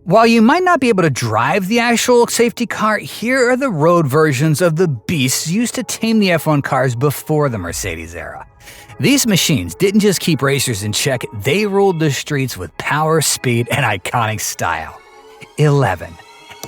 While you might not be able to drive the actual safety car, here are the road versions of the beasts used to tame the F1 cars before the Mercedes era. These machines didn't just keep racers in check, they ruled the streets with power, speed, and iconic style. 11.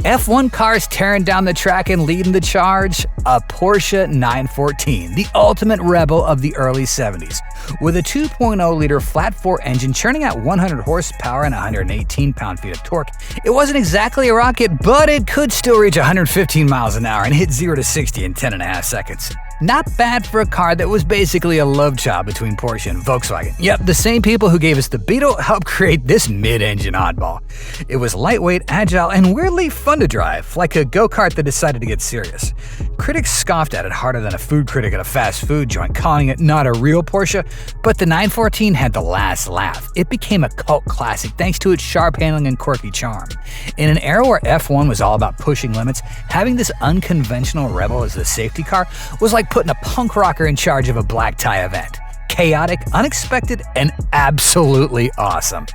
F1 cars tearing down the track and leading the charge? A Porsche 914, the ultimate rebel of the early 70s. With a 2.0-liter flat-4 engine churning out 100 horsepower and 118 pound-feet of torque, it wasn't exactly a rocket, but it could still reach 115 miles an hour and hit 0 to 60 in 10.5 seconds. Not bad for a car that was basically a love child between Porsche and Volkswagen. Yep, the same people who gave us the Beetle helped create this mid-engine oddball. It was lightweight, agile, and weirdly fun to drive, like a go-kart that decided to get serious. Critics scoffed at it harder than a food critic at a fast food joint, calling it not a real Porsche, but the 914 had the last laugh. It became a cult classic thanks to its sharp handling and quirky charm. In an era where F1 was all about pushing limits, having this unconventional rebel as the safety car was like putting a punk rocker in charge of a black tie event. Chaotic, unexpected, and absolutely awesome.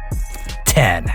10.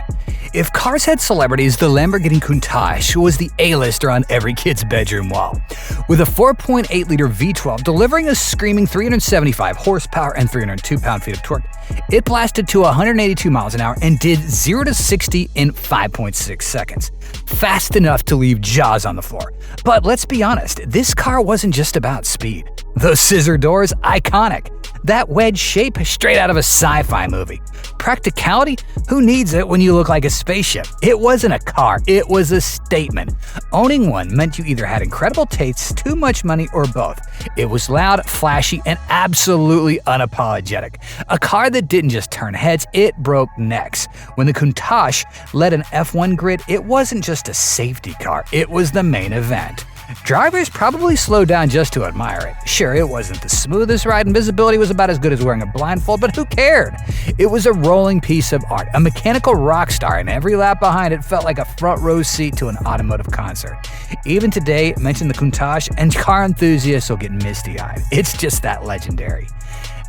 If cars had celebrities, the Lamborghini Countach was the A-lister on every kid's bedroom wall. With a 4.8-liter V12 delivering a screaming 375 horsepower and 302 pound-feet of torque, it blasted to 182 miles an hour and did 0 to 60 in 5.6 seconds. Fast enough to leave jaws on the floor. But let's be honest, this car wasn't just about speed. Those scissor doors, iconic. That wedge shape, straight out of a sci-fi movie. Practicality? Who needs it when you look like a spaceship? It wasn't a car, it was a statement. Owning one meant you either had incredible taste, too much money, or both. It was loud, flashy, and absolutely unapologetic. A car that didn't just turn heads, it broke necks. When the Countach led an F1 grid, it wasn't just a safety car, it was the main event. Drivers probably slowed down just to admire it. Sure, it wasn't the smoothest ride and visibility was about as good as wearing a blindfold, but who cared? It was a rolling piece of art, a mechanical rock star, and every lap behind it felt like a front row seat to an automotive concert. Even today, mention the Countach and car enthusiasts will get misty-eyed. It's just that legendary.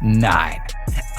9.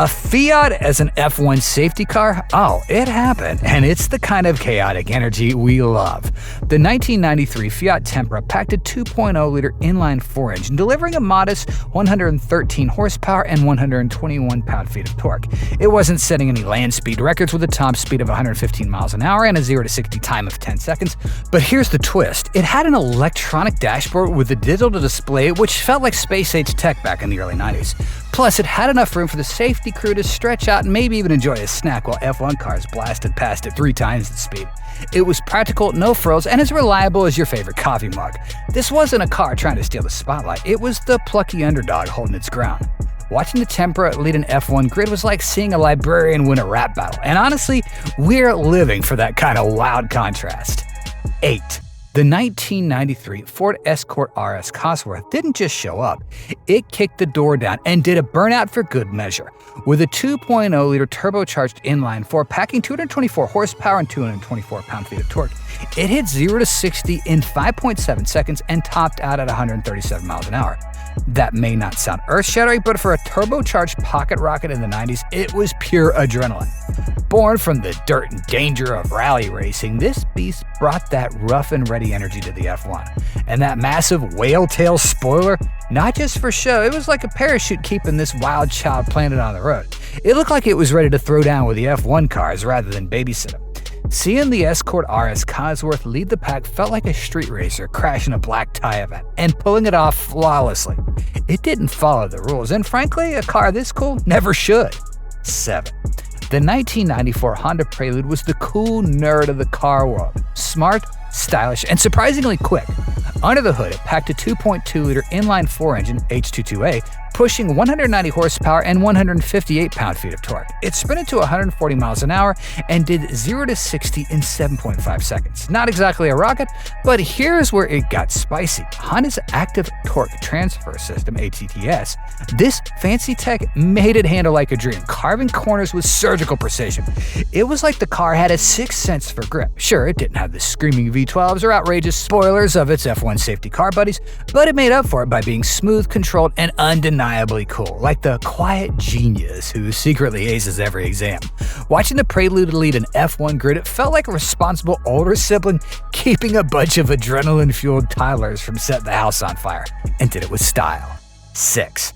A Fiat as an F1 safety car? Oh, it happened, and it's the kind of chaotic energy we love. The 1993 Fiat Tempra packed a 2.0-liter inline-4 engine, delivering a modest 113 horsepower and 121 pound-feet of torque. It wasn't setting any land speed records with a top speed of 115 miles an hour and a 0 to 60 time of 10 seconds, but here's the twist. It had an electronic dashboard with a digital display which felt like space-age tech back in the early 90s. Plus, it had enough room for the safety crew to stretch out and maybe even enjoy a snack while F1 cars blasted past at 3 times the speed. It was practical, no frills, and as reliable as your favorite coffee mug. This wasn't a car trying to steal the spotlight, it was the plucky underdog holding its ground. Watching the Tempra lead an F1 grid was like seeing a librarian win a rap battle, and honestly, we're living for that kind of wild contrast. 8. The 1993 Ford Escort RS Cosworth didn't just show up, it kicked the door down and did a burnout for good measure. With a 2.0-liter turbocharged inline-4 packing 224 horsepower and 224 pound-feet of torque, it hit 0 to 60 in 5.7 seconds and topped out at 137 miles an hour. That may not sound earth-shattering, but for a turbocharged pocket rocket in the 90s, it was pure adrenaline. Born from the dirt and danger of rally racing, this beast brought that rough and ready energy to the F1. And that massive whale tail spoiler, not just for show, it was like a parachute keeping this wild child planted on the road. It looked like it was ready to throw down with the F1 cars rather than babysit them. Seeing the Escort RS Cosworth lead the pack felt like a street racer crashing a black tie event and pulling it off flawlessly. It didn't follow the rules, and frankly, a car this cool never should. 7. The 1994 Honda Prelude was the cool nerd of the car world. Smart, stylish, and surprisingly quick. Under the hood, it packed a 2.2-liter inline-4 engine, H22A, pushing 190 horsepower and 158 pound-feet of torque. It sprinted to 140 miles an hour and did 0 to 60 in 7.5 seconds. Not exactly a rocket, but here's where it got spicy. Honda's Active Torque Transfer System, ATTS, this fancy tech made it handle like a dream, carving corners with surgical precision. It was like the car had a sixth sense for grip. Sure, it didn't have the screaming V12s or outrageous spoilers of its F1 safety car buddies, but it made up for it by being smooth, controlled, and undeniable undeniably cool, like the quiet genius who secretly aces every exam. Watching the Prelude lead an F1 grid, it felt like a responsible older sibling keeping a bunch of adrenaline-fueled toddlers from setting the house on fire, and did it with style. 6.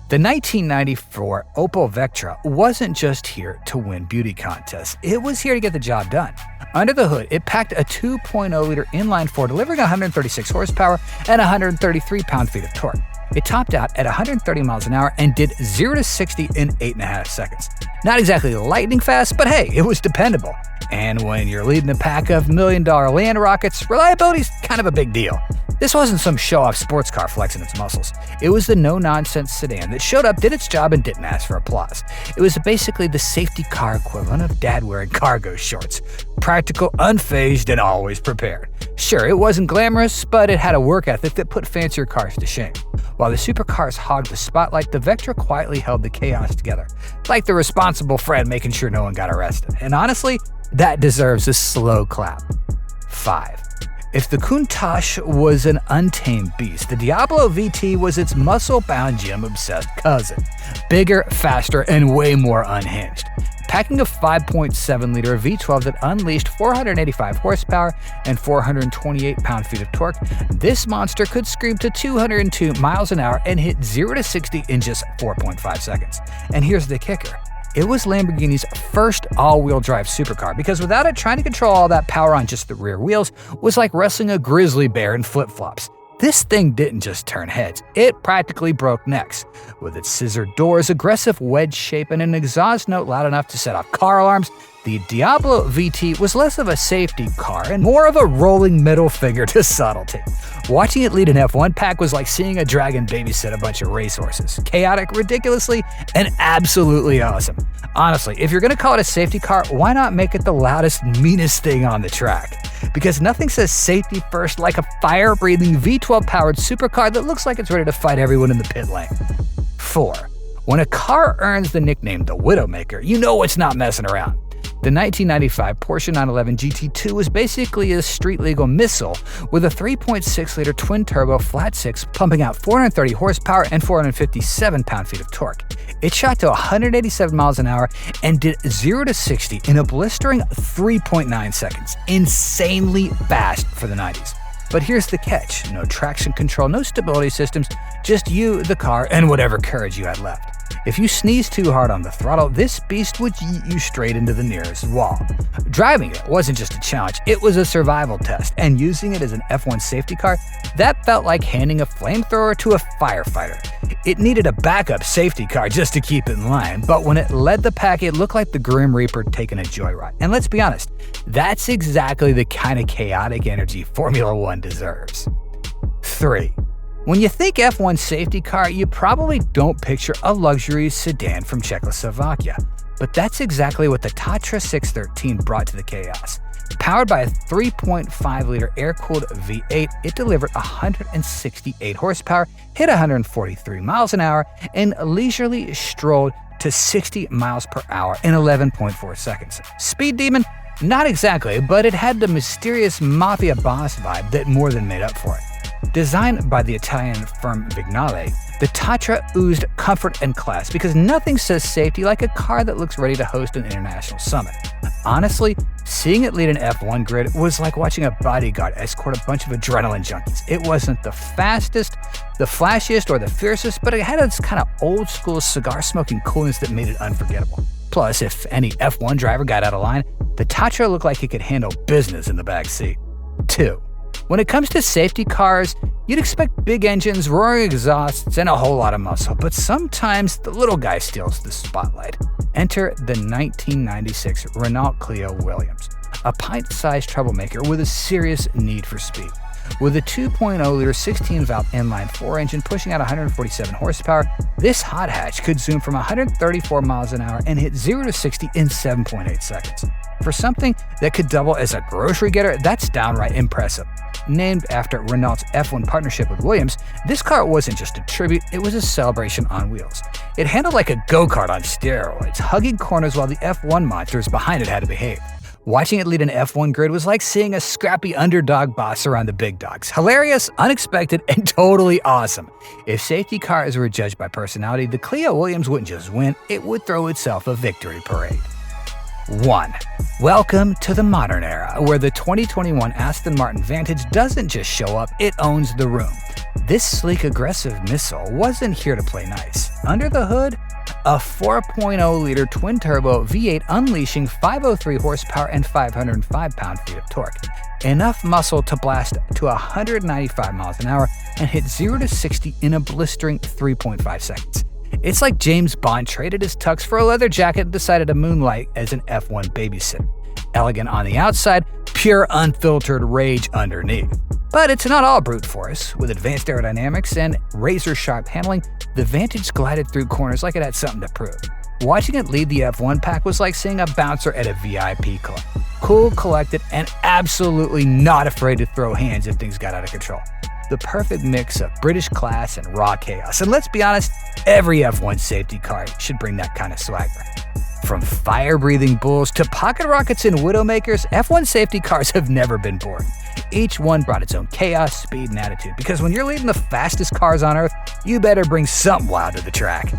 The 1994 Opel Vectra wasn't just here to win beauty contests, it was here to get the job done. Under the hood, it packed a 2.0-liter inline-4, delivering 136 horsepower and 133 pound-feet of torque. It topped out at 130 miles an hour and did 0 to 60 in 8.5 seconds. Not exactly lightning fast, but hey, it was dependable. And when you're leading a pack of million-dollar land rockets, reliability's kind of a big deal. This wasn't some show-off sports car flexing its muscles. It was the no-nonsense sedan that showed up, did its job, and didn't ask for applause. It was basically the safety car equivalent of dad wearing cargo shorts. Practical, unfazed, and always prepared. Sure, it wasn't glamorous, but it had a work ethic that put fancier cars to shame. While the supercars hogged the spotlight, the Vectra quietly held the chaos together, like the responsible friend making sure no one got arrested. And honestly, that deserves a slow clap. 5. If the Countach was an untamed beast, the Diablo VT was its muscle-bound gym-obsessed cousin. Bigger, faster, and way more unhinged. Packing a 5.7-liter V12 that unleashed 485 horsepower and 428 pound-feet of torque, this monster could scream to 202 miles an hour and hit 0 to 60 in just 4.5 seconds. And here's the kicker. It was Lamborghini's first all-wheel drive supercar, because without it, trying to control all that power on just the rear wheels was like wrestling a grizzly bear in flip-flops. This thing didn't just turn heads, it practically broke necks. With its scissored doors, aggressive wedge shape, and an exhaust note loud enough to set off car alarms, the Diablo VT was less of a safety car and more of a rolling middle finger to subtlety. Watching it lead an F1 pack was like seeing a dragon babysit a bunch of racehorses. Chaotic, ridiculously, and absolutely awesome. Honestly, if you're gonna call it a safety car, why not make it the loudest, meanest thing on the track? Because nothing says safety first like a fire-breathing V12-powered supercar that looks like it's ready to fight everyone in the pit lane. 4. When a car earns the nickname the Widowmaker, you know it's not messing around. The 1995 Porsche 911 GT2 was basically a street-legal missile with a 3.6-liter twin-turbo flat-six pumping out 430 horsepower and 457 pound-feet of torque. It shot to 187 miles an hour and did 0 to 60 in a blistering 3.9 seconds. Insanely fast for the 90s. But here's the catch. No traction control, no stability systems, just you, the car, and whatever courage you had left. If you sneezed too hard on the throttle, this beast would yeet you straight into the nearest wall. Driving it wasn't just a challenge, it was a survival test, and using it as an F1 safety car, that felt like handing a flamethrower to a firefighter. It needed a backup safety car just to keep it in line, but when it led the pack, it looked like the Grim Reaper taking a joyride. And let's be honest, that's exactly the kind of chaotic energy Formula One deserves. 3. When you think F1 safety car, you probably don't picture a luxury sedan from Czechoslovakia. But that's exactly what the Tatra 613 brought to the chaos. Powered by a 3.5-liter air-cooled V8, it delivered 168 horsepower, hit 143 miles an hour, and leisurely strolled to 60 miles per hour in 11.4 seconds. Speed demon? Not exactly, but it had the mysterious mafia boss vibe that more than made up for it. Designed by the Italian firm Vignale, the Tatra oozed comfort and class because nothing says safety like a car that looks ready to host an international summit. Honestly, seeing it lead an F1 grid was like watching a bodyguard escort a bunch of adrenaline junkies. It wasn't the fastest, the flashiest, or the fiercest, but it had this kind of old-school cigar-smoking coolness that made it unforgettable. Plus, if any F1 driver got out of line, the Tatra looked like it could handle business in the back seat. 2. When it comes to safety cars, you'd expect big engines, roaring exhausts, and a whole lot of muscle, but sometimes the little guy steals the spotlight. Enter the 1996 Renault Clio Williams, a pint-sized troublemaker with a serious need for speed. With a 2.0-liter 16-valve inline-4 engine pushing out 147 horsepower, this hot hatch could zoom from 134 miles an hour and hit 0 to 60 in 7.8 seconds. For something that could double as a grocery getter, that's downright impressive. Named after Renault's F1 partnership with Williams, this car wasn't just a tribute, it was a celebration on wheels. It handled like a go-kart on steroids, hugging corners while the F1 monsters behind it had to behave. Watching it lead an F1 grid was like seeing a scrappy underdog boss around the big dogs. Hilarious, unexpected, and totally awesome. If safety cars were judged by personality, the Clio Williams wouldn't just win, it would throw itself a victory parade. 1. Welcome to the modern era, where the 2021 Aston Martin Vantage doesn't just show up, it owns the room. This sleek, aggressive missile wasn't here to play nice. Under the hood, a 4.0-liter twin-turbo V8 unleashing 503 horsepower and 505 pound-feet of torque. Enough muscle to blast to 195 miles an hour and hit 0 to 60 in a blistering 3.5 seconds. It's like James Bond traded his tux for a leather jacket and decided to moonlight as an F1 babysitter. Elegant on the outside, pure unfiltered rage underneath. But it's not all brute force. With advanced aerodynamics and razor-sharp handling, the Vantage glided through corners like it had something to prove. Watching it lead the F1 pack was like seeing a bouncer at a VIP club. Cool, collected, and absolutely not afraid to throw hands if things got out of control. The perfect mix of British class and raw chaos. And let's be honest, every F1 safety car should bring that kind of swagger. From fire-breathing bulls to pocket rockets and widowmakers, F1 safety cars have never been boring. Each one brought its own chaos, speed, and attitude, because when you're leading the fastest cars on Earth, you better bring something wild to the track.